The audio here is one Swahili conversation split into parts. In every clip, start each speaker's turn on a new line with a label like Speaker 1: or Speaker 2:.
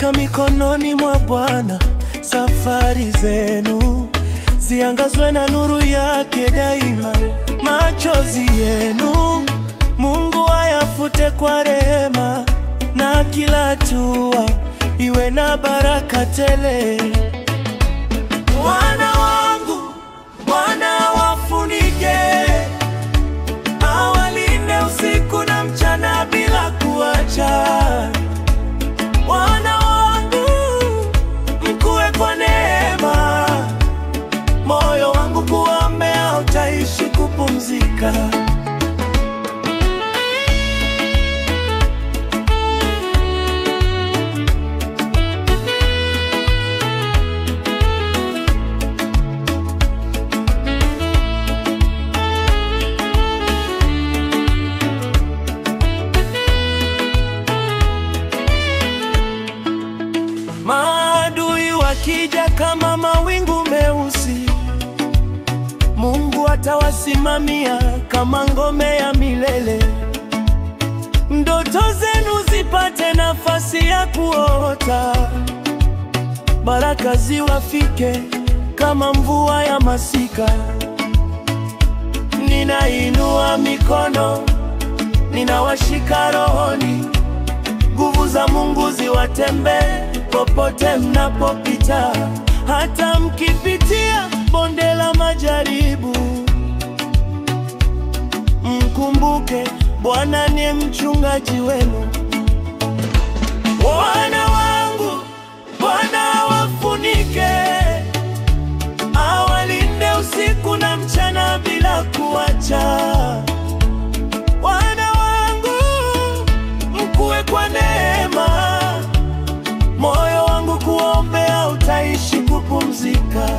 Speaker 1: Weka mikononi mwa Bwana, safari zenu ziangazwe na nuru yake daima. Machozi yenu Mungu ayafute kwa rehema, na kila hatua iwe na baraka tele. Wana wangu, Bwana wafunike, awalinde usiku na mchana bila kuacha. Wana wangu, mkue kwa neema, moyo wangu kuombea, utaishi kupumzika. Maadui wakija kama mawingu meusi, Mungu atawasimamia kama ngome ya milele. Ndoto zenu zipate nafasi ya kuota, baraka ziwafike kama mvua ya masika. Ninainua mikono, ninawashika rohoni, nguvu za Mungu ziwatembee popote mnapopita. Hata mkipitia bonde la majaribu, mkumbuke Bwana ni mchungaji wenu. Wana wangu, Bwana wafunike, awalinde usiku na mchana bila kuacha. Wana wangu, mkue kwa neema, moyo wangu kuombea, utaishi kupumzika.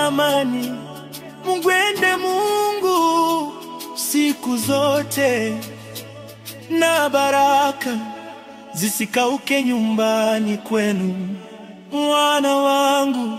Speaker 1: Amani, mungwende Mungu siku zote, na baraka zisikauke nyumbani kwenu. Wana wangu,